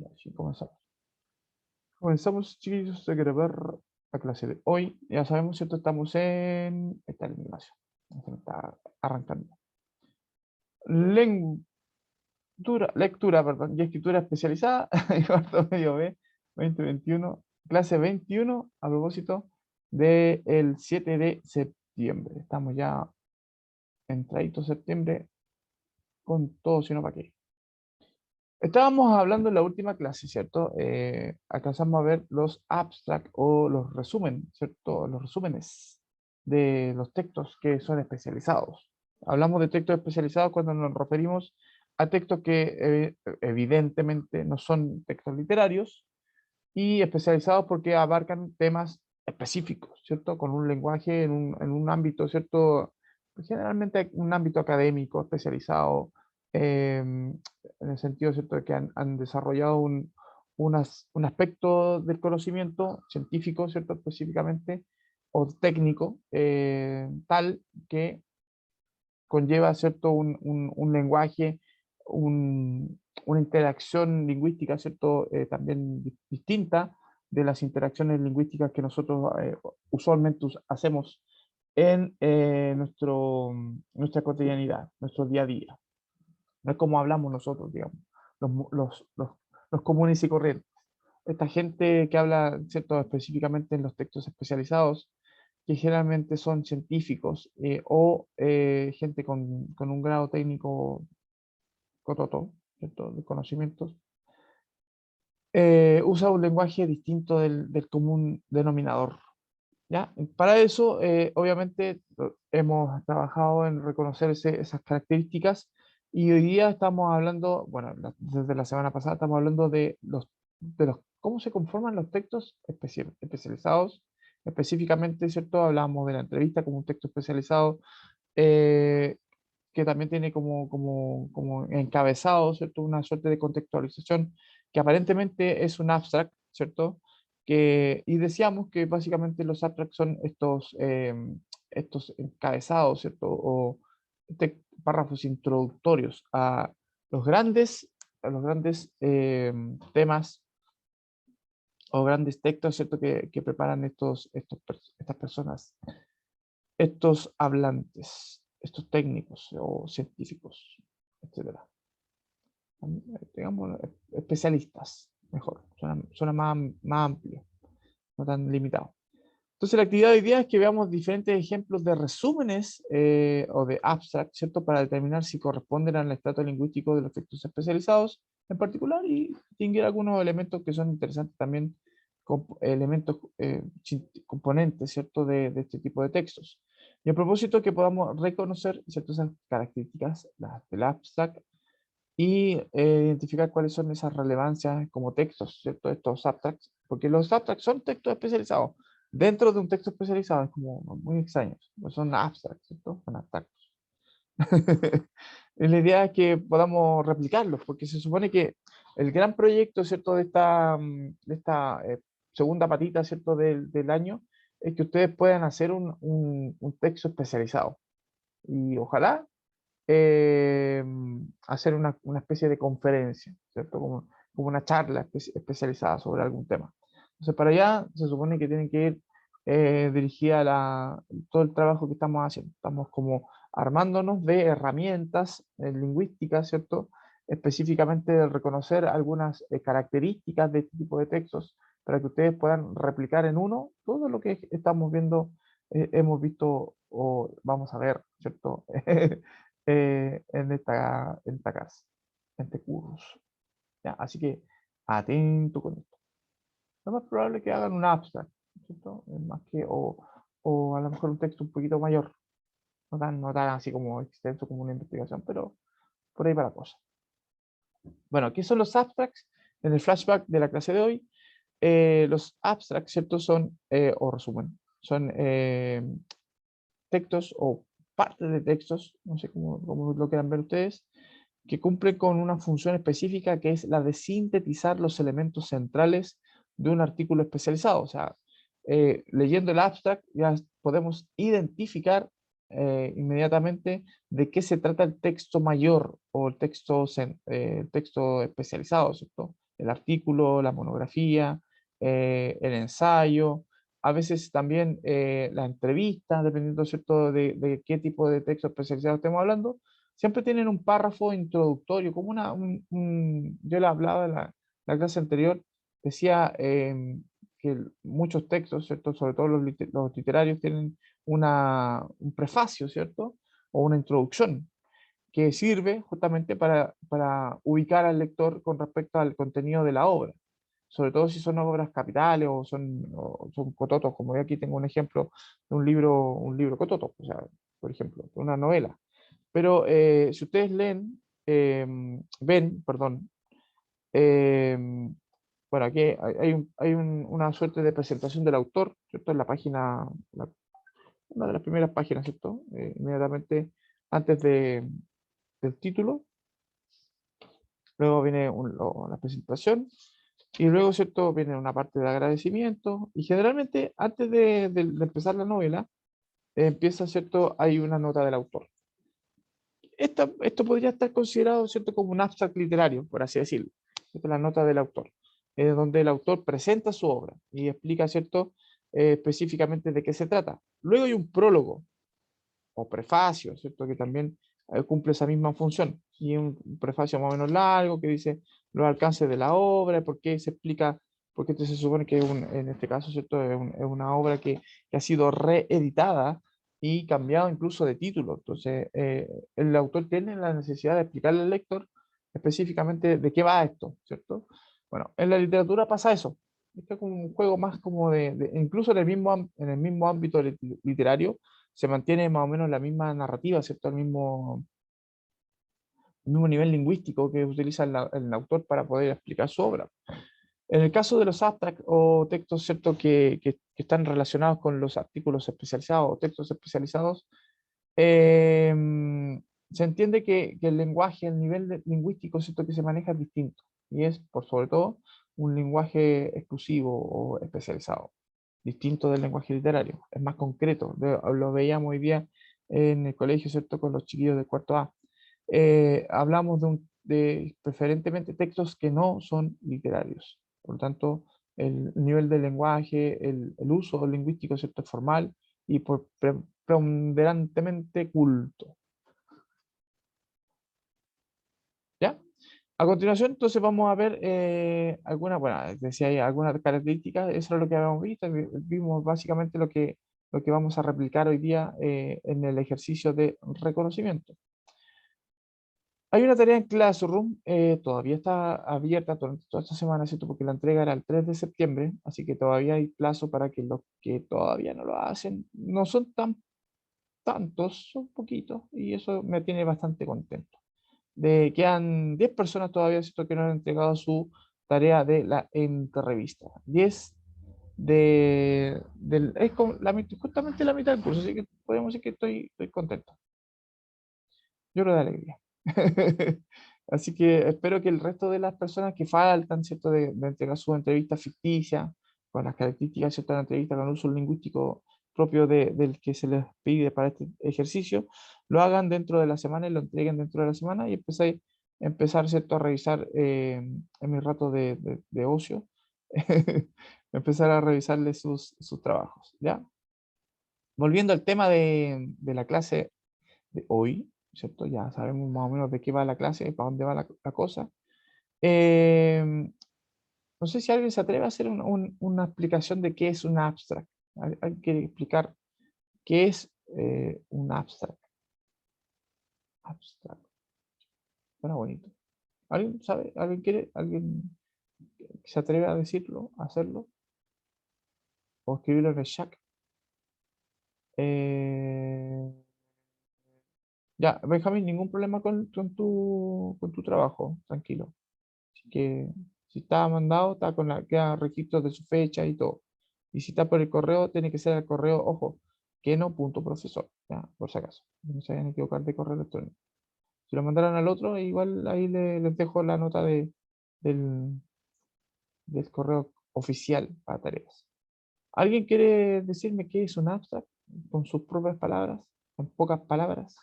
Ya, sí, comenzamos. Comenzamos, chiquillos, a grabar la clase de hoy. Ya sabemos, ¿cierto? Estamos en... Está el gimnasio. Está arrancando. Lectura, perdón, y escritura especializada. Cuarto medio B, 2021. Clase 21, a propósito del 7 de septiembre. Estamos ya entradito septiembre con todo, sino para qué. Estábamos hablando en la última clase, ¿cierto? Alcanzamos a ver los abstract o los resumen, ¿cierto? Los resúmenes de los textos que son especializados. Hablamos de textos especializados cuando nos referimos a textos que evidentemente no son textos literarios y especializados porque abarcan temas específicos, ¿cierto? Con un lenguaje en un ámbito, ¿cierto? Generalmente un ámbito académico especializado, en el sentido, ¿cierto?, de que han desarrollado un aspecto del conocimiento científico, ¿cierto?, específicamente, o técnico, tal que conlleva, ¿cierto?, un lenguaje, una interacción lingüística, ¿cierto?, también distinta de las interacciones lingüísticas que nosotros usualmente hacemos en nuestra cotidianidad, nuestro día a día. No es como hablamos nosotros, digamos, los, mu- los comunes y corrientes. Esta gente que habla, ¿cierto?, específicamente en los textos especializados, que generalmente son científicos o gente con un grado técnico cototo, ¿cierto?, de conocimientos, usa un lenguaje distinto del común denominador. ¿Ya? Para eso, obviamente, hemos trabajado en reconocer esas características y hoy día estamos hablando, bueno, desde la semana pasada estamos hablando de cómo se conforman los textos especializados. Específicamente, ¿cierto? Hablamos de la entrevista como un texto especializado, eh, que también tiene como encabezado, ¿cierto? Una suerte de contextualización que aparentemente es un abstract, ¿cierto? Y decíamos que básicamente los abstracts son estos encabezados, ¿cierto? O párrafos introductorios a los grandes temas o grandes textos, ¿cierto? Que preparan estas personas, estos hablantes, estos técnicos o científicos, etcétera. Digamos, especialistas, mejor, suena más amplio, no tan limitado. Entonces, la actividad de hoy día es que veamos diferentes ejemplos de resúmenes o de abstract, ¿cierto? Para determinar si corresponden al estrato lingüístico de los textos especializados en particular y distinguir algunos elementos que son interesantes también, elementos, componentes, ¿cierto? De este tipo de textos. Y a propósito que podamos reconocer, ¿cierto?, esas características del abstract y identificar cuáles son esas relevancias como textos, ¿cierto? Estos abstracts, porque los abstracts son textos especializados. Dentro de un texto especializado es como muy extraño, pues son abstracts, ¿cierto? Son abstractos. Y la idea es que podamos replicarlos, porque se supone que el gran proyecto, ¿cierto?, de esta segunda patita, ¿cierto?, del año, es que ustedes puedan hacer un texto especializado. Y ojalá eh, hacer una especie de conferencia, ¿cierto? Como una charla especializada sobre algún tema. Entonces, para allá se supone que tiene que ir dirigida todo el trabajo que estamos haciendo. Estamos como armándonos de herramientas lingüísticas, ¿cierto? Específicamente de reconocer algunas características de este tipo de textos para que ustedes puedan replicar en uno todo lo que estamos viendo, hemos visto o vamos a ver, ¿cierto? en esta clase, en este curso. ¿Ya? Así que atento con esto. Lo más probable es que hagan un abstract, ¿cierto? Más que, o a lo mejor un texto un poquito mayor, no tan así como extenso como una investigación, pero por ahí va la cosa. Bueno, ¿qué son los abstracts? En el flashback de la clase de hoy, los abstracts, ¿cierto? Son, o resumen, son textos o partes de textos, no sé cómo lo quieran ver ustedes, que cumplen con una función específica que es la de sintetizar los elementos centrales de un artículo especializado. O sea, leyendo el abstract ya podemos identificar inmediatamente de qué se trata el texto mayor o el texto especializado, ¿cierto? el artículo, la monografía, el ensayo, a veces también la entrevista, dependiendo, ¿cierto?, de qué tipo de texto especializado estemos hablando, siempre tienen un párrafo introductorio, como yo le hablaba en la clase anterior, decía que muchos textos, ¿cierto?, sobre todo los literarios, tienen un prefacio, ¿cierto?, o una introducción que sirve justamente para ubicar al lector con respecto al contenido de la obra, sobre todo si son obras capitales o son cototos, como yo aquí tengo un ejemplo de un libro cototo, o sea, por ejemplo, de una novela. Pero si ustedes perdón, em, bueno, aquí hay una suerte de presentación del autor, ¿cierto? En la página, una de las primeras páginas, ¿cierto? Inmediatamente antes del título, luego viene la presentación y luego, ¿cierto? Viene una parte de agradecimiento y generalmente antes de empezar la novela, empieza, ¿cierto? Hay una nota del autor. Esto podría estar considerado, ¿cierto?, como un abstract literario, por así decirlo. Esta es la nota del autor, donde el autor presenta su obra y explica, ¿cierto?, específicamente de qué se trata. Luego hay un prólogo o prefacio, ¿cierto?, que también cumple esa misma función. Y un prefacio más o menos largo que dice los alcances de la obra, por qué se explica, porque se supone que en este caso, ¿cierto?, es una obra que ha sido reeditada y cambiado incluso de título. Entonces, el autor tiene la necesidad de explicarle al lector específicamente de qué va esto, ¿cierto? Bueno, en la literatura pasa eso. Esto es como un juego más como incluso en el mismo ámbito literario, se mantiene más o menos la misma narrativa, ¿cierto? El mismo nivel lingüístico que utiliza el autor para poder explicar su obra. En el caso de los abstracts o textos, ¿cierto?, que están relacionados con los artículos especializados o textos especializados, eh, se entiende que el lenguaje, el nivel lingüístico, ¿cierto?, que se maneja es distinto y es, por sobre todo, un lenguaje exclusivo o especializado, distinto del lenguaje literario, es más concreto. Lo veíamos hoy día en el colegio, ¿cierto?, con los chiquillos de cuarto A. Hablamos de preferentemente textos que no son literarios. Por lo tanto, el nivel de lenguaje, el uso lingüístico, ¿cierto?, es formal y preponderantemente culto. ¿Ya? A continuación, entonces vamos a ver bueno, decía ahí, algunas características, eso es lo que habíamos visto, vimos básicamente lo que vamos a replicar hoy día en el ejercicio de reconocimiento. Hay una tarea en Classroom, todavía está abierta durante toda esta semana, ¿cierto? Porque la entrega era el 3 de septiembre, así que todavía hay plazo para que los que todavía no lo hacen, no son tantos, son poquitos, y eso me tiene bastante contento. Quedan 10 personas todavía, ¿cierto?, que no han entregado su tarea de la entrevista. 10 es como justamente la mitad del curso, así que podemos decir que estoy contento. Lloro de alegría. Así que espero que el resto de las personas que faltan, ¿cierto?, de entregar su entrevista ficticia, con las características, ¿cierto?, de la entrevista, con el uso lingüístico propio del que se les pide para este ejercicio, lo hagan dentro de la semana y lo entreguen dentro de la semana y empezar, ¿cierto?, a revisar en mi rato de ocio, empezar a revisarle sus trabajos, ¿ya? Volviendo al tema de la clase de hoy, ¿cierto? Ya sabemos más o menos de qué va la clase, para dónde va la cosa. No sé si alguien se atreve a hacer una explicación de qué es un abstract. Hay que explicar qué es un abstract. Abstract. Suena bonito. ¿Alguien sabe? ¿Alguien quiere? ¿Alguien se atreve a decirlo, a hacerlo? ¿O escribirlo en el chat? Eh, ya, Benjamín, ningún problema con tu trabajo, tranquilo. Así que si está mandado, queda registro de su fecha y todo. Y si está por el correo, tiene que ser el correo, ojo, que no punto profesor, ya, por si acaso. No se vayan a equivocar de correo electrónico. Si lo mandaron al otro, igual ahí les dejo la nota del, del correo oficial para tareas. ¿Alguien quiere decirme qué es un abstract con sus propias palabras, en pocas palabras?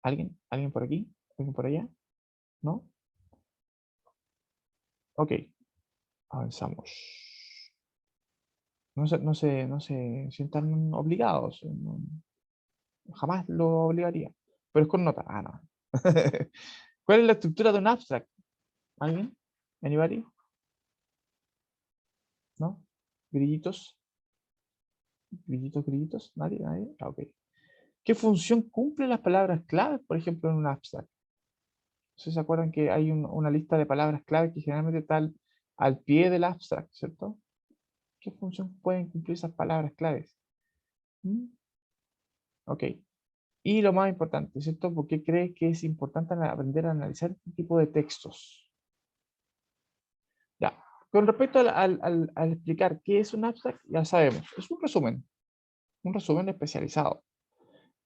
¿Alguien? ¿Alguien por aquí? ¿Alguien por allá? ¿No? Ok, avanzamos. No se sientan obligados. Jamás lo obligaría. Pero es con nota. Ah, no. ¿Cuál es la estructura de un abstract? ¿Alguien? ¿Anybody? ¿No? ¿Grillitos? ¿Grillitos, grillitos? ¿Nadie? ¿Nadie? Ah, ok. ¿Qué función cumplen las palabras claves, por ejemplo, en un abstract? ¿Ustedes se acuerdan que hay una lista de palabras clave que generalmente está al pie del abstract, ¿cierto? ¿Qué función pueden cumplir esas palabras claves? ¿Mm? Ok. Y lo más importante, ¿cierto? ¿Por qué crees que es importante aprender a analizar este tipo de textos? Ya. Con respecto al explicar qué es un abstract, ya sabemos. Es un resumen especializado.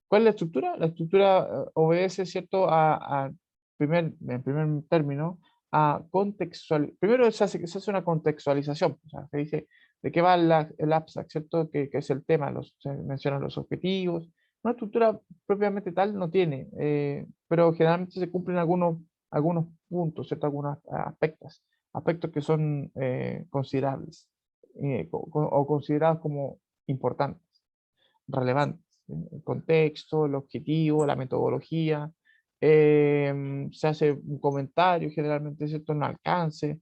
¿Cuál es la estructura? La estructura obedece, ¿cierto? En primer término, a contextual. Primero se hace una contextualización. O sea, se dice de qué va el abstract, ¿cierto? Que es el tema, se mencionan los objetivos. Una estructura propiamente tal no tiene, pero generalmente se cumplen algunos puntos, ¿cierto? Algunos aspectos que son considerables o considerados como importantes, relevantes. El contexto, el objetivo, la metodología. Se hace un comentario, generalmente, ¿cierto? No alcance.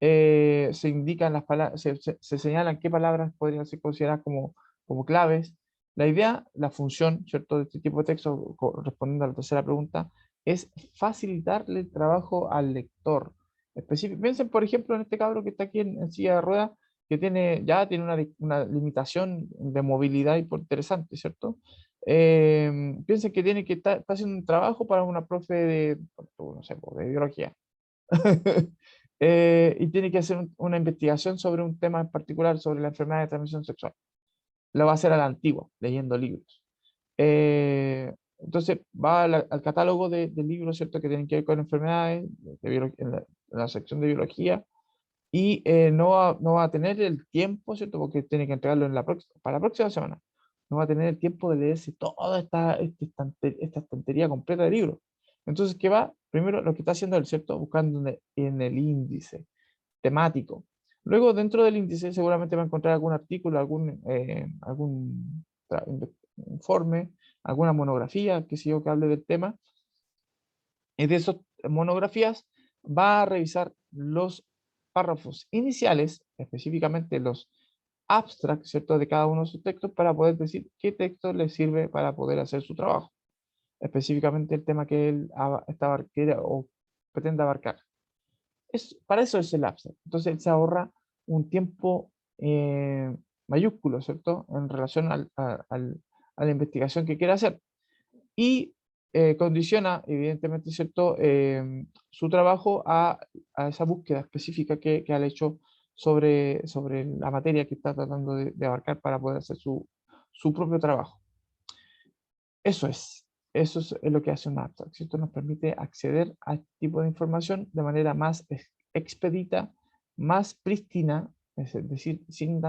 Se indican las palabras, se señalan qué palabras podrían ser consideradas como claves. La idea, la función, ¿cierto? De este tipo de texto, respondiendo a la tercera pregunta, es facilitarle el trabajo al lector. Piensen, por ejemplo, en este cabro que está aquí en silla de ruedas, que ya tiene una limitación de movilidad interesante, ¿cierto? Piensen que tiene que está haciendo un trabajo para una profe no sé, de biología. Y tiene que hacer una investigación sobre un tema en particular, sobre la enfermedad de transmisión sexual. Lo va a hacer a la antigua, leyendo libros. Entonces va al catálogo de libros, ¿cierto?, que tienen que ver con enfermedades, en la sección de biología, y no va a tener el tiempo, ¿cierto? Porque tiene que entregarlo para la próxima semana. No va a tener el tiempo de leerse toda esta estantería completa de libros. Entonces, ¿qué va? Primero, lo que está haciendo él, ¿cierto? Buscando en el índice temático. Luego, dentro del índice, seguramente va a encontrar algún artículo, algún informe, alguna monografía, que sé yo, que hable del tema. Y de esas monografías va a revisar los párrafos iniciales, específicamente los abstracts, ¿cierto?, de cada uno de sus textos, para poder decir qué texto le sirve para poder hacer su trabajo, específicamente el tema que él quiere o pretende abarcar. Para eso es el abstract. Entonces él se ahorra un tiempo mayúsculo, ¿cierto?, en relación a la investigación que quiere hacer. Y condiciona, evidentemente, ¿cierto?, su trabajo a esa búsqueda específica que ha hecho sobre la materia que está tratando de abarcar para poder hacer su propio trabajo. Eso es lo que hace un abstract, ¿cierto? Nos permite acceder a este tipo de información de manera más expedita, más prístina, es decir, eh, sin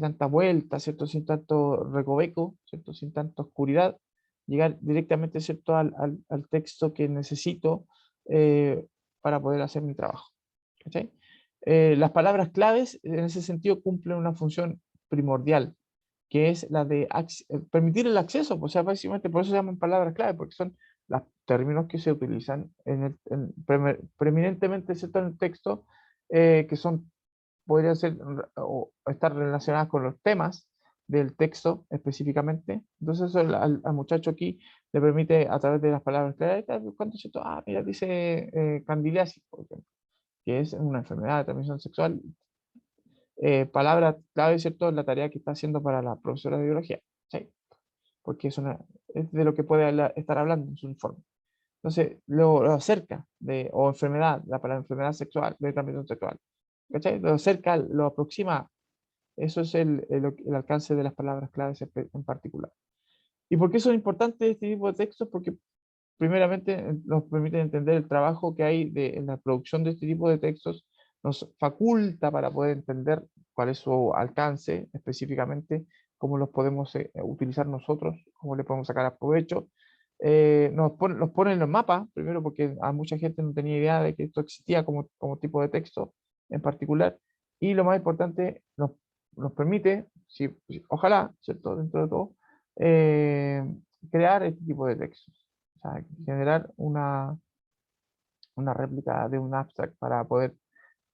tanta vuelta, ¿cierto? Sin tanto recoveco, ¿cierto? Sin tanta oscuridad, llegar directamente, ¿cierto?, al texto que necesito eh, para poder hacer mi trabajo. ¿Cachai? Las palabras claves, en ese sentido, cumplen una función primordial, que es la de permitir el acceso. O sea, básicamente por eso se llaman palabras clave, porque son los términos que se utilizan preeminentemente, ¿cierto?, en el texto, que podrían ser o estar relacionadas con los temas del texto específicamente. Entonces eso al muchacho aquí le permite, a través de las palabras clave, estar buscando, ¿cierto? Mira, dice candidiasis, por ejemplo, que es una enfermedad de transmisión sexual. Palabra clave, ¿cierto?, la tarea que está haciendo para la profesora de biología, ¿sí? Porque es de lo que puede estar hablando en su informe. Entonces, lo acerca o enfermedad, la palabra enfermedad sexual, de transmisión sexual. ¿Cachai? Lo acerca, lo aproxima. Eso es el alcance de las palabras claves en particular. ¿Y por qué son importantes este tipo de textos? Porque primeramente nos permiten entender el trabajo que hay en la producción de este tipo de textos, nos faculta para poder entender cuál es su alcance específicamente, cómo los podemos utilizar nosotros, cómo le podemos sacar a provecho. los pone en los mapas, primero porque a mucha gente no tenía idea de que esto existía como tipo de texto en particular, y lo más importante, nos permite, ojalá, ¿cierto? Dentro de todo, eh, crear este tipo de textos, o sea, generar una réplica de un abstract para poder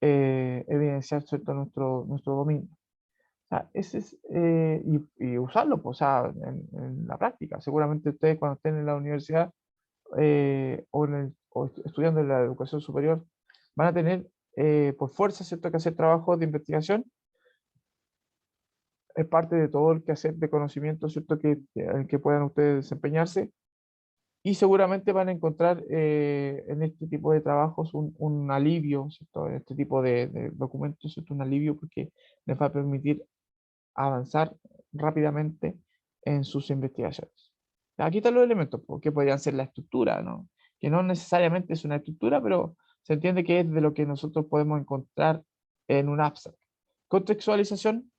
evidenciar, ¿cierto? Nuestro dominio. O sea, y usarlo, pues, o sea, en la práctica. Seguramente ustedes cuando estén en la universidad o estudiando en la educación superior van a tener por fuerza, ¿cierto?, que hacer trabajos de investigación. Es parte de todo el quehacer de conocimiento, ¿cierto?, en el que puedan ustedes desempeñarse. Y seguramente van a encontrar en este tipo de trabajos un alivio, ¿cierto? En este tipo de documentos, ¿cierto? Un alivio porque les va a permitir avanzar rápidamente en sus investigaciones. Aquí están los elementos, que podrían ser la estructura, ¿no? Que no necesariamente es una estructura, pero se entiende que es de lo que nosotros podemos encontrar en un abstract. Contextualización,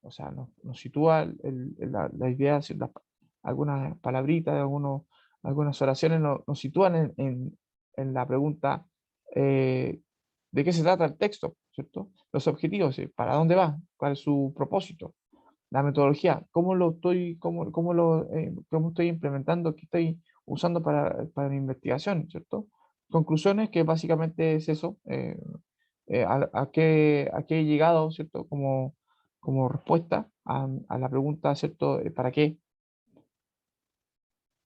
o sea, nos sitúa la idea, algunas palabritas, algunas oraciones nos sitúan en la pregunta de qué se trata el texto, ¿cierto? Los objetivos, para dónde va, cuál es su propósito, la metodología, cómo estoy implementando, qué estoy usando para mi investigación, ¿cierto? Conclusiones, que básicamente es eso, a qué he llegado, ¿cierto? Como respuesta a la pregunta, ¿cierto? ¿Para qué?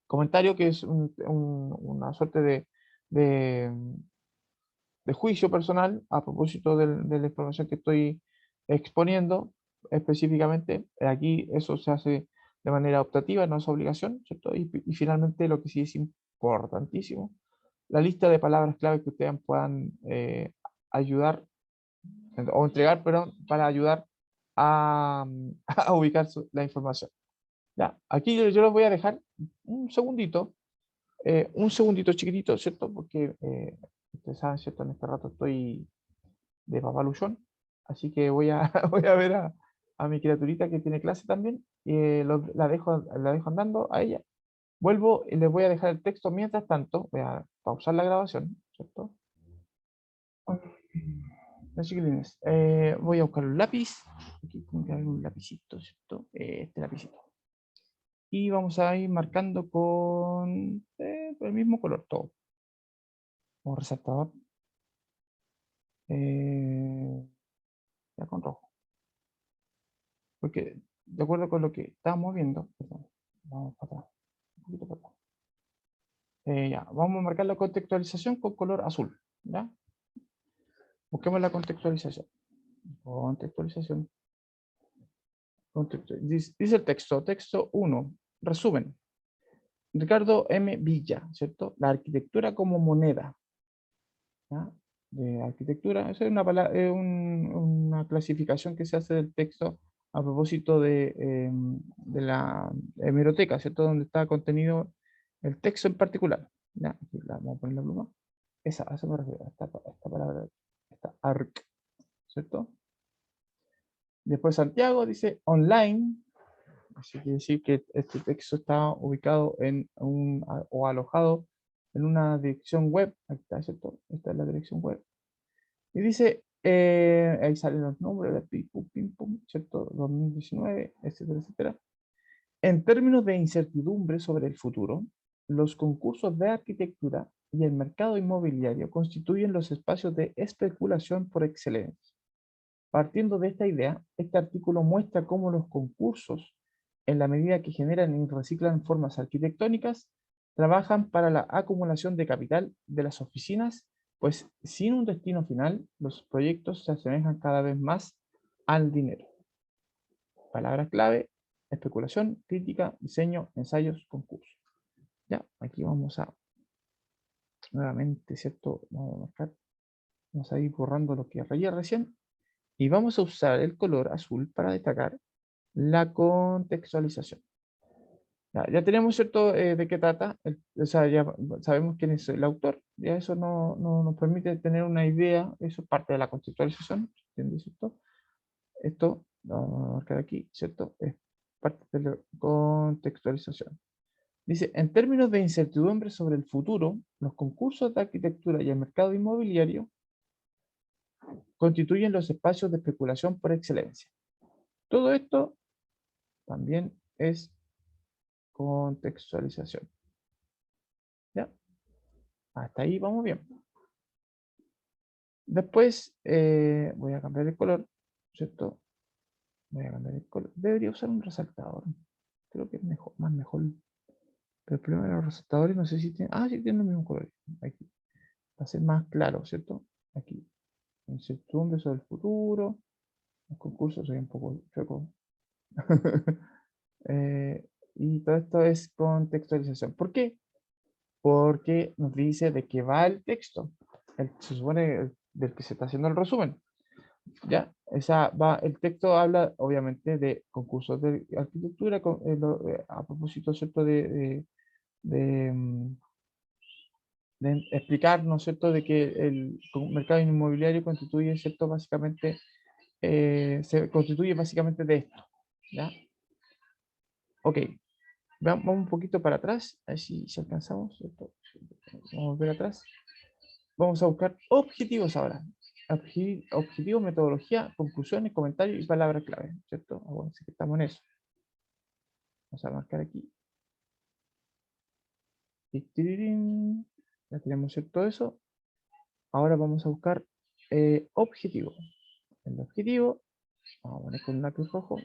Comentario, que es una suerte de, de juicio personal a propósito de la información que estoy exponiendo específicamente. Aquí eso se hace de manera optativa, no es obligación, ¿cierto? Y finalmente lo que sí es importantísimo, la lista de palabras clave que ustedes puedan ayudar o entregar, perdón, para ayudar a, a ubicar la información. Ya, aquí yo les voy a dejar un segundito chiquitito, ¿cierto? Porque ustedes saben, ¿cierto? En este rato estoy de papaluchón, así que voy a ver a mi criaturita que tiene clase también, y la dejo andando a ella. Vuelvo y les voy a dejar el texto mientras tanto, voy a pausar la grabación, ¿cierto? Los chiquilines, voy a buscar un lápiz, aquí tengo que haber un lapicito, ¿cierto? Este lapicito. Y vamos a ir marcando con el mismo color todo. Como resaltador. Ya con rojo. Porque de acuerdo con lo que estábamos viendo, perdón, vamos para atrás, un poquito para atrás. Ya, vamos a marcar la contextualización con color azul. ¿Ya? Busquemos la contextualización. Contextualización. Dice el texto 1, resumen. Ricardo M. Villa, ¿cierto? La arquitectura como moneda. ¿Ya? De arquitectura, esa es una clasificación que se hace del texto a propósito de la hemeroteca, ¿cierto? Donde está contenido el texto en particular. ¿Ya? Aquí vamos a poner la pluma. A esa me refiero, esta palabra, esta arc, ¿cierto? Después Santiago dice online, así que decir que este texto está ubicado o alojado en una dirección web. Aquí está, ¿cierto? Esta es la dirección web. Y dice, ahí salen los nombres, de pim, pum, ¿cierto? 2019, etcétera, etcétera. En términos de incertidumbre sobre el futuro, los concursos de arquitectura y el mercado inmobiliario constituyen los espacios de especulación por excelencia. Partiendo de esta idea, este artículo muestra cómo los concursos, en la medida que generan y reciclan formas arquitectónicas, trabajan para la acumulación de capital de las oficinas, pues sin un destino final, los proyectos se asemejan cada vez más al dinero. Palabras clave: especulación, crítica, diseño, ensayos, concursos. Ya, aquí vamos a nuevamente, ¿cierto? Vamos a ir borrando lo que rayé recién y vamos a usar el color azul para destacar la contextualización. Ya tenemos, ¿cierto?, de qué trata, o sea, ya sabemos quién es el autor, ya eso no nos permite tener una idea, eso es parte de la contextualización, ¿entiendes, cierto? Esto, lo vamos a marcar aquí, ¿cierto? Es parte de la contextualización. Dice, en términos de incertidumbre sobre el futuro, los concursos de arquitectura y el mercado inmobiliario constituyen los espacios de especulación por excelencia. Todo esto también es contextualización. ¿Ya? Hasta ahí vamos bien. Después voy a cambiar el color, ¿cierto? Voy a cambiar el color. Debería usar un resaltador. Creo que es mejor, más mejor. Pero primero los resaltadores no sé si tienen... Ah, sí tienen el mismo color. Aquí. Va a ser más claro, ¿cierto? Aquí. Incertidumbre sobre el futuro. Los concursos soy un poco chueco. Y todo esto es contextualización. ¿Por qué? Porque nos dice de qué va el texto. Se supone del que se está haciendo el resumen. ¿Ya? El texto habla obviamente de concursos de arquitectura a propósito, ¿cierto? De, de explicar, ¿no es cierto?, de que el mercado inmobiliario constituye, ¿cierto?, básicamente, se constituye básicamente de esto, ¿ya? Ok, vamos un poquito para atrás, a ver si alcanzamos, ¿cierto? Vamos a ver atrás. Vamos a buscar objetivos ahora. Objetivos, metodología, conclusiones, comentarios y palabras clave, ¿cierto? Bueno, así que estamos en eso. Vamos a marcar aquí. Ya tenemos, ¿cierto? Eso. Ahora vamos a buscar objetivo. El objetivo, vamos a poner con un lápiz rojo.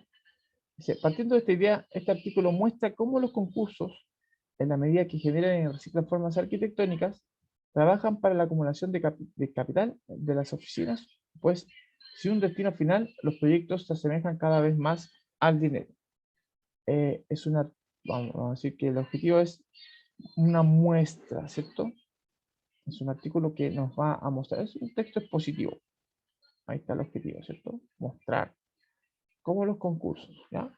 Dice, partiendo de esta idea, este artículo muestra cómo los concursos, en la medida que generan y reciclan formas arquitectónicas, trabajan para la acumulación de capital de las oficinas, pues sin un destino final, los proyectos se asemejan cada vez más al dinero. Vamos a decir que el objetivo es una muestra, ¿cierto? Es un artículo que nos va a mostrar, es un texto expositivo. Ahí está el objetivo, ¿cierto? Mostrar cómo los concursos, ¿ya?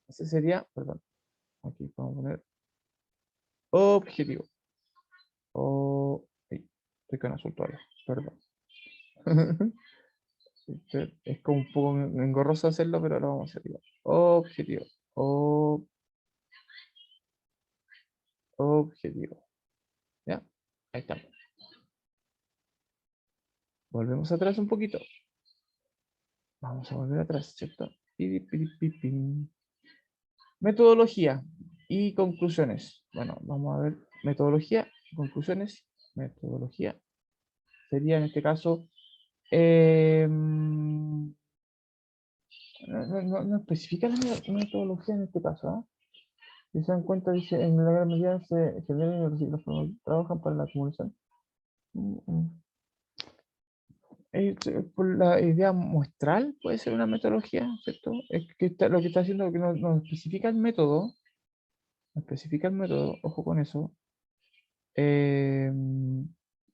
Ese sería, perdón, aquí vamos a poner objetivo. Estoy con azul todavía, perdón. Es como un poco engorroso hacerlo, pero lo vamos a hacer igual. Objetivo. Objetivo. ¿Ya? Ahí estamos. Volvemos atrás un poquito. Vamos a volver atrás, ¿cierto? Metodología y conclusiones. Bueno, vamos a ver metodología, conclusiones. Metodología sería en este caso no especifica la metodología en este caso. ¿Ah? Si se dan cuenta, dice, en la gran medida se generan y los trabajan para la acumulación. Por la idea muestral puede ser una metodología, ¿cierto? Es que lo que está haciendo es que no especifica el método, no especifica el método, ojo con eso.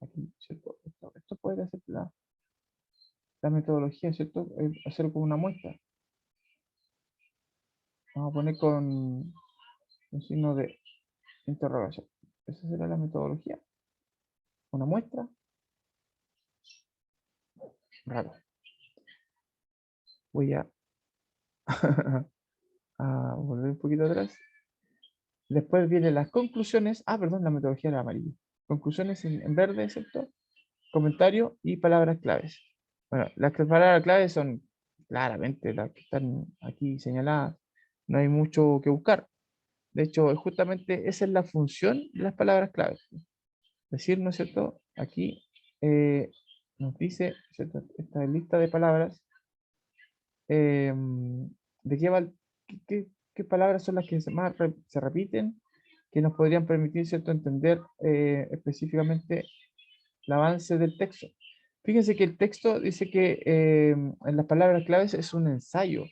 Aquí, ¿cierto? Esto puede ser la metodología, ¿cierto? Hacer como una muestra. Vamos a poner con un signo de interrogación. Esa será la metodología. Una muestra. Raro. Voy a, a volver un poquito atrás. Después vienen las conclusiones. Ah, perdón, la metodología era amarilla. Conclusiones en verde, ¿cierto? Comentario y palabras claves. Bueno, las palabras claves son claramente las que están aquí señaladas. No hay mucho que buscar. De hecho, justamente esa es la función de las palabras claves. Decir, ¿no es cierto? Aquí nos dice, ¿cierto?, esta lista de palabras, de qué, qué palabras son las que más se repiten, que nos podrían permitir, ¿cierto?, entender específicamente el avance del texto. Fíjense que el texto dice que en las palabras claves es un ensayo,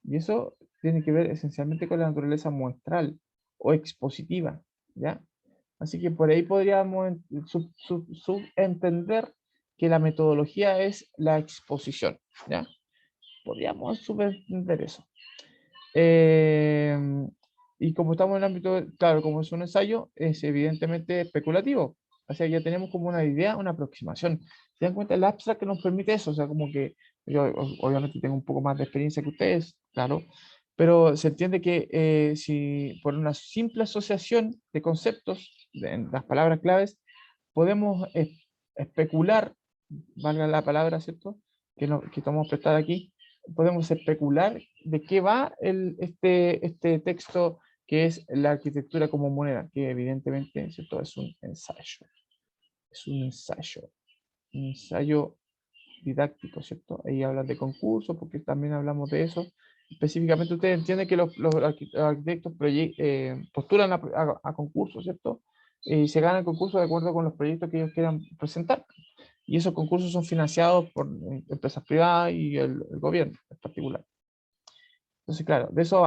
y eso tiene que ver esencialmente con la naturaleza muestral o expositiva, ¿ya? Así que por ahí podríamos subentender que la metodología es la exposición, ¿ya? Podríamos subentender eso. Y como estamos en el ámbito, claro, como es un ensayo, es evidentemente especulativo. O sea, ya tenemos como una idea, una aproximación. ¿Se dan cuenta? El abstract que nos permite eso, o sea, como que yo obviamente tengo un poco más de experiencia que ustedes, claro, pero se entiende que si por una simple asociación de conceptos, en las palabras claves, podemos especular, valga la palabra, ¿cierto? Que tomamos prestada aquí, podemos especular de qué va este texto que es la arquitectura como moneda, que evidentemente, ¿cierto? Es un ensayo. Es un ensayo didáctico, ¿cierto? Ahí hablan de concursos, porque también hablamos de eso. Específicamente, ustedes entienden que los arquitectos postulan a concursos, ¿cierto? Y se ganan concursos de acuerdo con los proyectos que ellos quieran presentar. Y esos concursos son financiados por empresas privadas y el gobierno en particular. Entonces, claro, de eso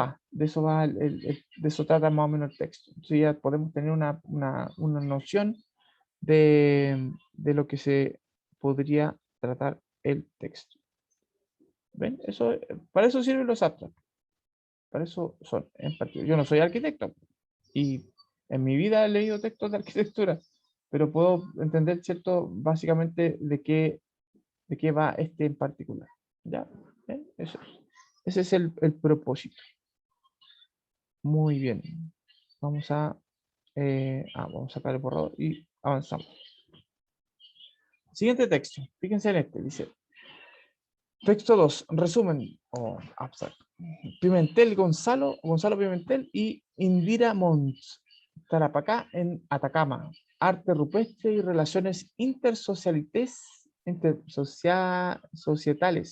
trata más o menos el texto. Entonces ya podemos tener una noción de lo que se podría tratar el texto. ¿Ven? Para eso sirven los abstracts. Para eso son. En particular. Yo no soy arquitecto y en mi vida he leído textos de arquitectura, pero puedo entender, ¿cierto? Básicamente de qué va este en particular. ¿Ya? ¿Ven? Ese es el propósito. Muy bien. Vamos a sacar el borrador y avanzamos. Siguiente texto. Fíjense en este. Dice, texto 2, resumen o abstract. Pimentel Gonzalo Pimentel y Indira Mons, Tarapacá en Atacama. Arte rupestre y relaciones intersocietales,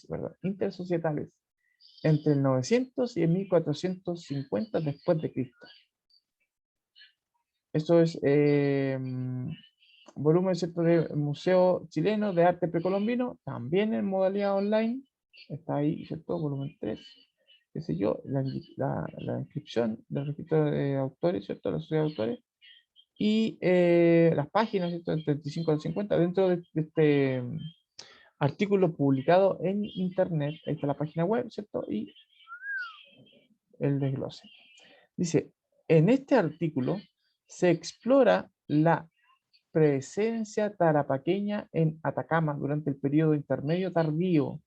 ¿verdad? Intersocietales entre el 900 y el 1450 después de Cristo. Esto es volumen, ¿cierto?, de Museo Chileno de Arte Precolombino, también en modalidad online. Está ahí, ¿cierto? Volumen 3, qué sé yo, la inscripción del registro de autores, ¿cierto? La sociedad de autores. Y las páginas, ¿cierto? Del 35 al 50, dentro de este artículo publicado en internet. Ahí está la página web, ¿cierto? Y el desglose. Dice, en este artículo se explora la presencia tarapaqueña en Atacama durante el periodo intermedio tardío,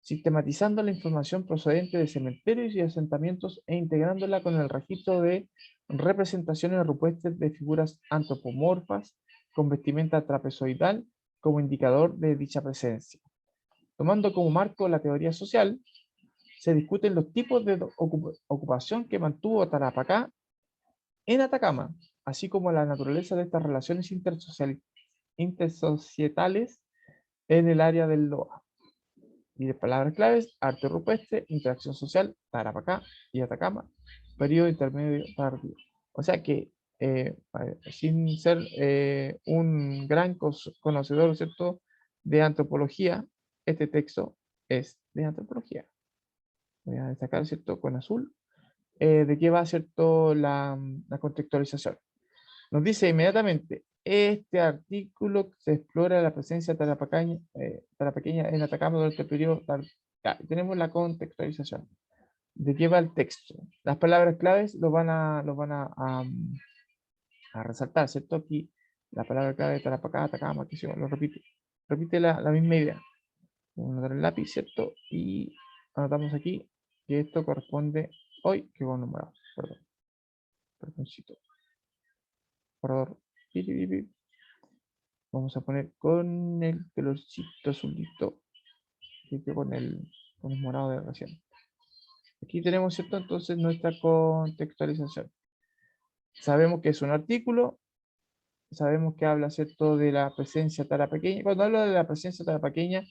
sistematizando la información procedente de cementerios y asentamientos e integrándola con el registro de representaciones rupestres de figuras antropomorfas con vestimenta trapezoidal como indicador de dicha presencia. Tomando como marco la teoría social, se discuten los tipos de ocupación que mantuvo Tarapacá en Atacama, así como la naturaleza de estas relaciones intersocietales en el área del Loa. Y de palabras claves, arte rupestre, interacción social, Tarapacá y Atacama, periodo intermedio tardío. O sea que, sin ser un gran conocedor, ¿cierto?, de antropología, este texto es de antropología. Voy a destacar, ¿cierto?, con azul, de qué va, ¿cierto?, la contextualización. Nos dice inmediatamente, este artículo se explora la presencia tarapaqueña en Atacama durante el periodo. Ya, tenemos la contextualización. ¿De qué va el texto? Las palabras claves lo van a resaltar, ¿cierto? Aquí la palabra clave Tarapacá, Atacama, que se lo repite. Repite la misma idea. Vamos a anotar el lápiz, ¿cierto? Y anotamos aquí que esto corresponde hoy, que va numerado. Perdón. Perdoncito. Borrador. Vamos a poner con el colorcito azulito, con el morado de recién. Aquí tenemos, ¿cierto? Entonces nuestra contextualización. Sabemos que es un artículo, sabemos que habla, ¿cierto?, de la presencia tarapaqueña. Cuando habla de la presencia tarapaqueña,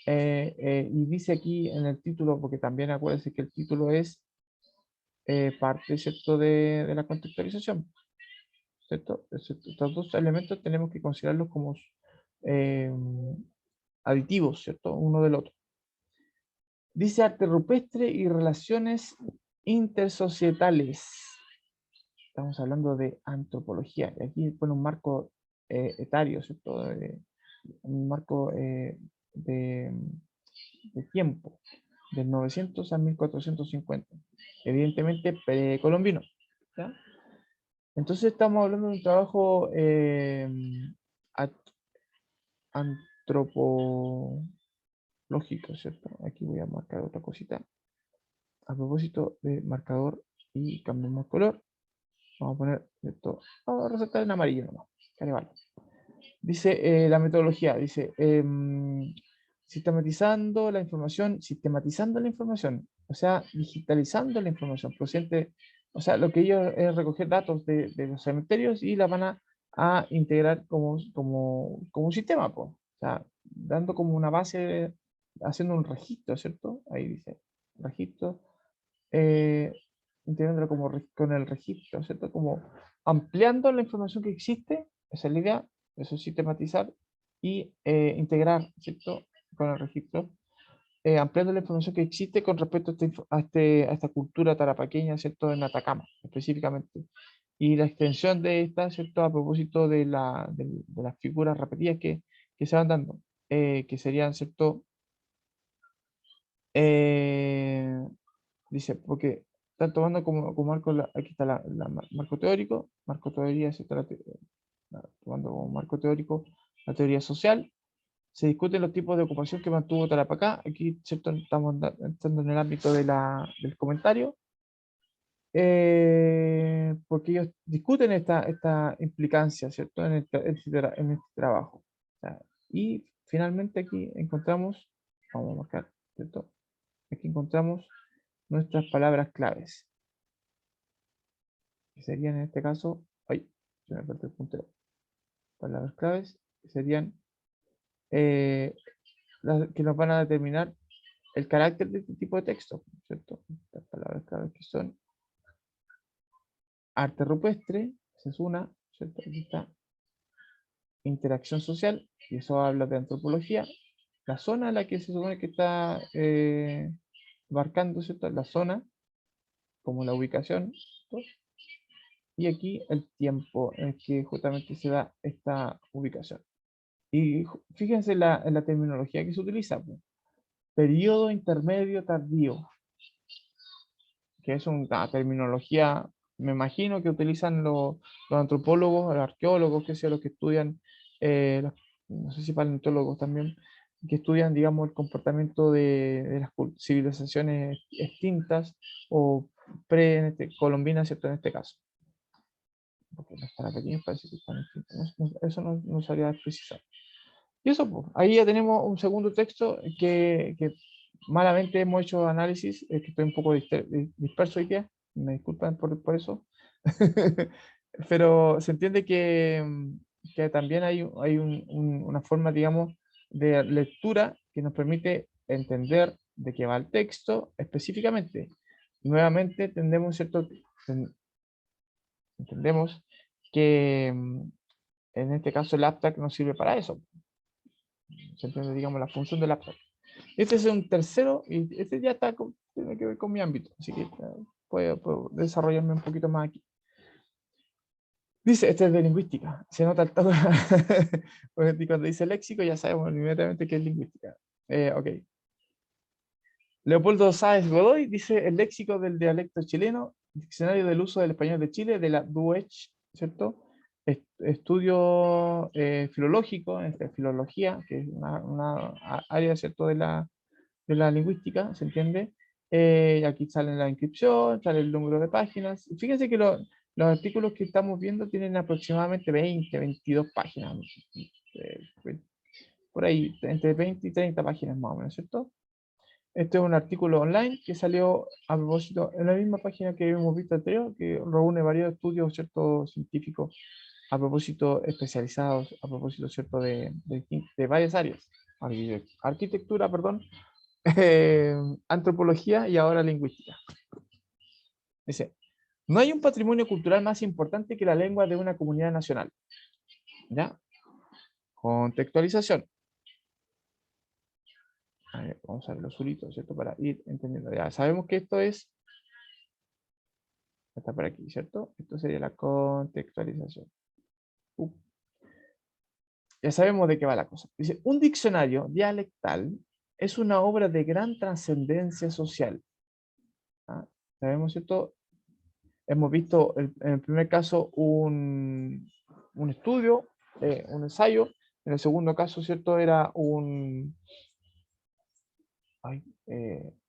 y dice aquí en el título, porque también acuérdense que el título es parte, ¿cierto?, de la contextualización, ¿cierto? Estos dos elementos tenemos que considerarlos como eh, aditivos, ¿cierto?, uno del otro. Dice arte rupestre y relaciones intersocietales. Estamos hablando de antropología. Y aquí pone un marco etario, ¿cierto? Un marco de tiempo, del 900 a 1450. Evidentemente precolombino. ¿Ya? Entonces estamos hablando de un trabajo antropológico, ¿cierto? Aquí voy a marcar otra cosita. a propósito de marcador y cambiamos color. Vamos a poner esto, vamos a resaltar en amarillo nomás. Vale. Dice la metodología, dice sistematizando la información, o sea, digitalizando la información procedente, o sea, lo que ellos es recoger datos de los cementerios y la van a integrar como un sistema, pues. O sea, dando como una base, haciendo un registro, ¿cierto? Ahí dice, registro, eh, integrándolo con el registro, ¿cierto? Como ampliando la información que existe, esa es la idea, eso es sistematizar y integrar, ¿cierto? Con el registro, ampliando la información que existe con respecto a esta cultura tarapaqueña, ¿cierto? En Atacama, específicamente. Y la extensión de esta, ¿cierto? A propósito de las figuras repetidas que se van dando, que serían, ¿cierto? Eh, Dice, porque están tomando como marco, aquí está marco teórico, marco teoría, ¿cierto? Tomando como marco teórico la teoría social. Se discuten los tipos de ocupación que mantuvo Tarapacá. Aquí, ¿cierto? Estamos entrando en el ámbito del comentario. Porque ellos discuten esta implicancia, ¿cierto? En este trabajo. O sea, y finalmente aquí encontramos, vamos a marcar, ¿cierto? Aquí encontramos nuestras palabras claves, que serían en este caso, ay, se me falta el puntero, palabras claves, que serían las que nos van a determinar el carácter de este tipo de texto, ¿cierto? Las palabras claves que son arte rupestre, esa es una, ¿cierto? Aquí está interacción social, y eso habla de antropología. La zona en la que se supone que está marcando, ¿cierto? La zona, como la ubicación, ¿cierto? Y aquí el tiempo en que justamente se da esta ubicación. Y fíjense en la terminología que se utiliza, pues. Periodo intermedio tardío, que es una terminología, me imagino que utilizan los antropólogos, los arqueólogos, que sea los que estudian, no sé si paleontólogos también, que estudian, digamos, el comportamiento de las civilizaciones extintas o colombinas, ¿cierto? En este caso. Porque las pequeños parece que están extintas. Eso no sabría precisar. Y eso, pues, ahí ya tenemos un segundo texto que malamente hemos hecho análisis, que estoy un poco disperso hoy día, me disculpan por eso, pero se entiende que también hay una forma, digamos, de lectura que nos permite entender de qué va el texto específicamente. Nuevamente, entendemos que en este caso el abstract nos sirve para eso. Se entiende, digamos, la función del abstract. Este es un tercero, y este ya tiene que ver con mi ámbito, así que puedo desarrollarme un poquito más aquí. Dice, este es de lingüística, se nota el todo. Cuando dice léxico ya sabemos inmediatamente que es lingüística. Ok. Leopoldo Sáez Godoy dice, el léxico del dialecto chileno, diccionario del uso del español de Chile, de la DUECH, ¿cierto? Estudio filológico, filología, que es una área, ¿cierto? De la lingüística, ¿se entiende? Aquí sale la inscripción, sale el número de páginas. Fíjense que los artículos que estamos viendo tienen aproximadamente 20, 22 páginas. Eh, por ahí, entre 20 y 30 páginas más o menos, ¿cierto? Este es un artículo online que salió a propósito en la misma página que hemos visto anterior, que reúne varios estudios, ¿cierto? Científicos a propósito especializados, a propósito, ¿cierto? De varias áreas. Arquitectura, perdón, antropología y ahora lingüística. Dice, no hay un patrimonio cultural más importante que la lengua de una comunidad nacional. ¿Ya? Contextualización. A ver, vamos a ver los azulitos, ¿cierto? Para ir entendiendo. Ya sabemos que esto está por aquí, ¿cierto? Esto sería la contextualización. Ya sabemos de qué va la cosa. Dice, un diccionario dialectal es una obra de gran trascendencia social. ¿Ah? Sabemos, ¿cierto? Hemos visto en el primer caso un estudio, un ensayo. En el segundo caso, ¿cierto? Era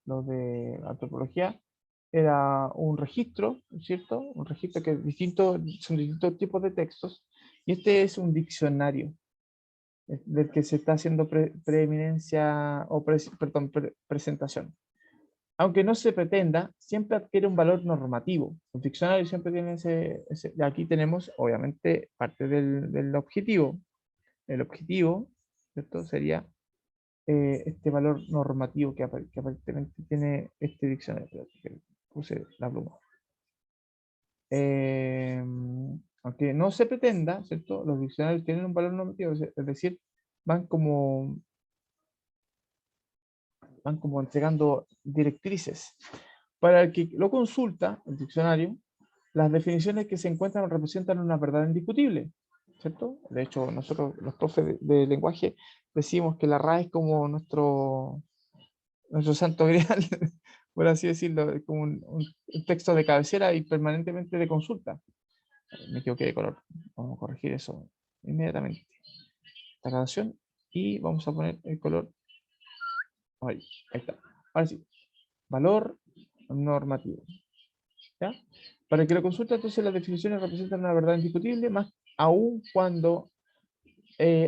lo de antropología. era un registro, ¿cierto? Un registro que son distintos tipos de textos, y este es un diccionario del que se está haciendo preeminencia o perdón, presentación. Aunque no se pretenda, siempre adquiere un valor normativo. Los diccionarios siempre tienen aquí tenemos, obviamente, parte del objetivo. El objetivo, ¿cierto? Sería este valor normativo que aparentemente tiene este diccionario. Espérate, que puse la pluma. Eh, Aunque no se pretenda, ¿cierto? Los diccionarios tienen un valor normativo, es decir, van como, van como entregando directrices. Para el que lo consulta, el diccionario, las definiciones que se encuentran representan una verdad indiscutible, ¿cierto? De hecho, nosotros, los profes de lenguaje, decimos que la RAE es como nuestro santo grial, por así decirlo, es como un texto de cabecera y permanentemente de consulta. Me equivoqué de color. Vamos a corregir eso inmediatamente. Esta canción y vamos a poner el color. Ahí está. Ahora sí. Valor normativo. ¿Ya? Para que lo consulte, entonces las definiciones representan una verdad indiscutible, más aún cuando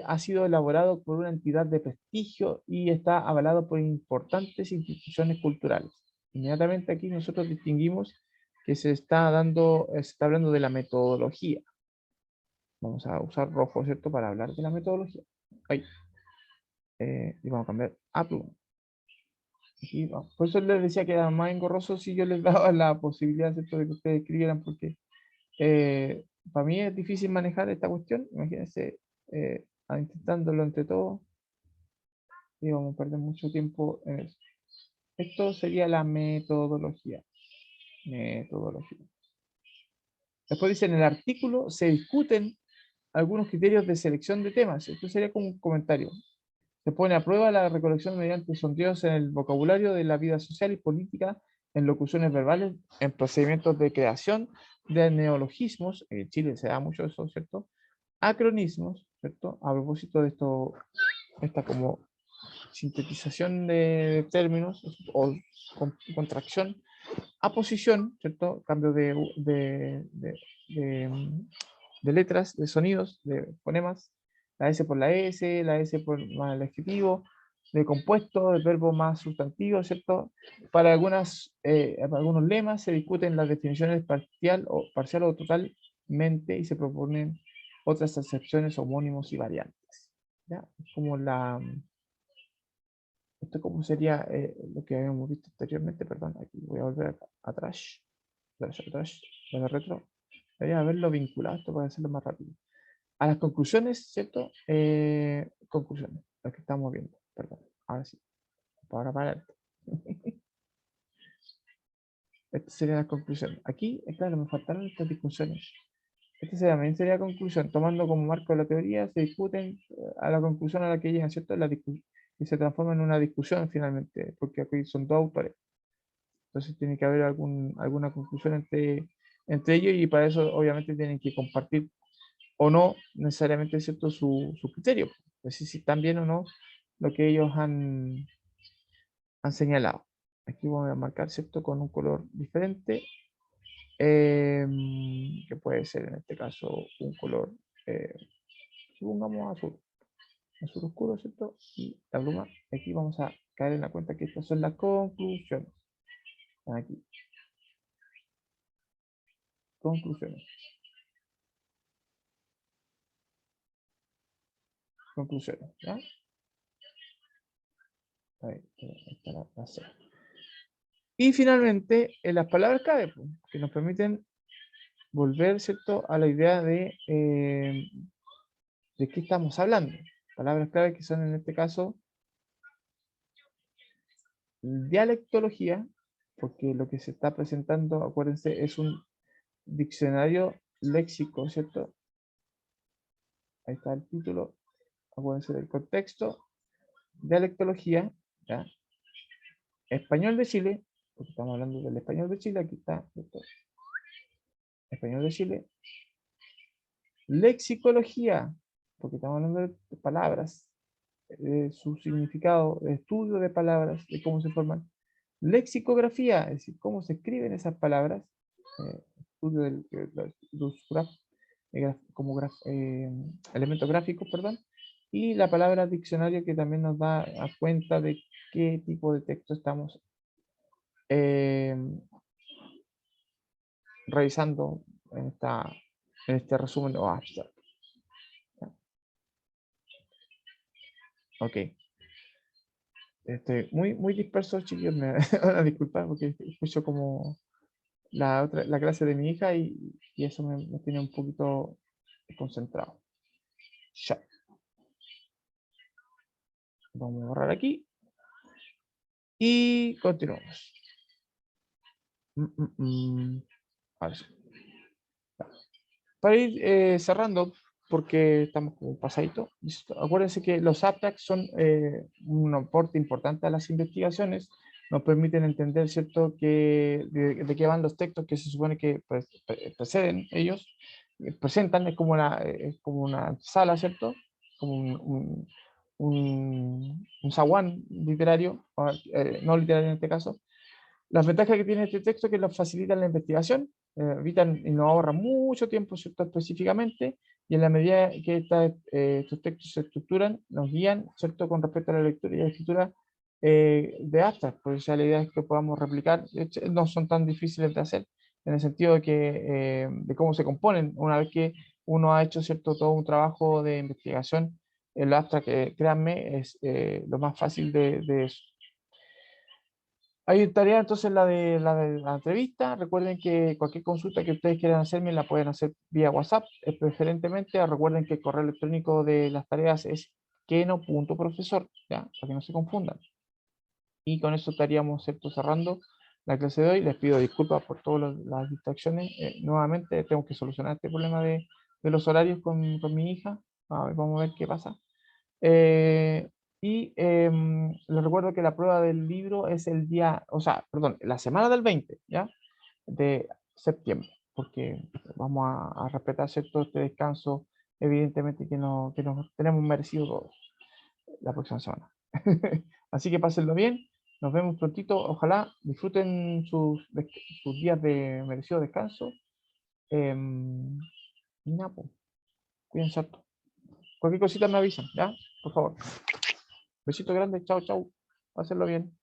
ha sido elaborado por una entidad de prestigio y está avalado por importantes instituciones culturales. Inmediatamente aquí nosotros distinguimos que se está hablando de la metodología. Vamos a usar rojo, ¿cierto? Para hablar de la metodología. Ahí. Y vamos a cambiar a pluma. Aquí vamos. Por eso les decía que era más engorroso si yo les daba la posibilidad, ¿cierto? De que ustedes escribieran, porque para mí es difícil manejar esta cuestión. Imagínense, intentándolo entre todos, y vamos a perder mucho tiempo en eso. Esto sería la metodología. Metodología. Después dice, en el artículo se discuten algunos criterios de selección de temas. Esto sería como un comentario. Se pone a prueba la recolección mediante sondeos en el vocabulario de la vida social y política, en locuciones verbales, en procedimientos de creación de neologismos. En Chile se da mucho eso, ¿cierto? Acronismos, ¿cierto? A propósito de esto, esta como sintetización de términos o contracción, aposición, ¿cierto? Cambio de letras, de sonidos, de fonemas, la S por la S, la S por más el adjetivo, de compuesto, de verbo más sustantivo, ¿cierto? Para algunos lemas se discuten las definiciones parcial o totalmente y se proponen otras acepciones, homónimos y variantes. ¿Ya? Como esto como sería lo que habíamos visto anteriormente, perdón, aquí voy a volver atrás, atrás, retro, voy a verlo vinculado, esto para hacerlo más rápido. A las conclusiones, ¿cierto? Conclusiones, lo que estamos viendo, perdón, ahora sí, para adelante. Estas serían las conclusiones. Aquí, claro, me faltaron estas discusiones. También sería conclusión, tomando como marco la teoría, se discuten a la conclusión a la que llegan, ¿cierto? Y se transforma en una discusión finalmente, porque aquí son dos autores. Entonces tiene que haber alguna conclusión entre ellos y para eso obviamente tienen que compartir o no necesariamente, ¿cierto? Su criterio. Es decir, si están bien o no lo que ellos han señalado. Aquí voy a marcar, ¿cierto? Con un color diferente, que puede ser en este caso un color, supongamos azul oscuro, ¿cierto? Y la pluma, aquí vamos a caer en la cuenta que estas son las conclusiones. Aquí, conclusiones. Conclusiones, ¿ya? Ahí está la C. Y finalmente, las palabras clave, pues, que nos permiten volver, ¿cierto?, a la idea de qué estamos hablando. Palabras clave que son en este caso dialectología, porque lo que se está presentando, acuérdense, es un diccionario léxico, ¿cierto? Ahí está el título, acuérdense del contexto, dialectología, ¿ya? Español de Chile, porque estamos hablando del español de Chile, aquí está, ¿cierto? Español de Chile, lexicología, porque estamos hablando de palabras, de su significado, de estudio de palabras, de cómo se forman. Lexicografía, es decir, cómo se escriben esas palabras. Estudio los como elementos gráficos, perdón. Y la palabra diccionario, que también nos da a cuenta de qué tipo de texto estamos eh, revisando en este resumen o abstract. Ok. Estoy muy disperso, chiquillos. Me van a disculpar porque escucho como la clase de mi hija y eso me tiene un poquito concentrado. Ya. Vamos a borrar aquí y continuamos. Ahora sí. Para ir cerrando, porque estamos como pasadito, acuérdense que los abstracts son un aporte importante a las investigaciones, nos permiten entender, ¿cierto?, de qué van los textos que se supone que pues, preceden ellos, presentan, es como una sala, ¿cierto?, como un zaguán literario, no literario en este caso. Las ventajas que tiene este texto es que nos facilitan la investigación, evitan y nos ahorran mucho tiempo, ¿cierto? Específicamente, y en la medida que estos textos se estructuran, nos guían, ¿cierto? Con respecto a la lectura y la escritura de abstract, pues ya la idea es que podamos replicar, de hecho, no son tan difíciles de hacer, en el sentido de cómo se componen, una vez que uno ha hecho, ¿cierto?, todo un trabajo de investigación, el abstract, créanme, es lo más fácil de hay tarea entonces la entrevista. Recuerden que cualquier consulta que ustedes quieran hacerme la pueden hacer vía WhatsApp, preferentemente. Recuerden que el correo electrónico de las tareas es keno.profesor, ¿ya? Para que no se confundan. Y con eso estaríamos, ¿cierto?, cerrando la clase de hoy. Les pido disculpas por todas las distracciones. Nuevamente tengo que solucionar este problema de los horarios con mi hija. A ver, vamos a ver qué pasa. Eh, les recuerdo que la prueba del libro es el día, o sea, perdón, la semana del 20, ¿ya? De septiembre, porque vamos a respetar, ¿cierto?, este descanso, evidentemente que nos tenemos merecido todos la próxima semana. Así que pásenlo bien, nos vemos prontito, ojalá disfruten sus días de merecido descanso. Y nada, pues, cuídense harto. Cualquier cosita me avisan, ¿ya? Por favor. Besito grande, chao, chao. Pásenlo bien.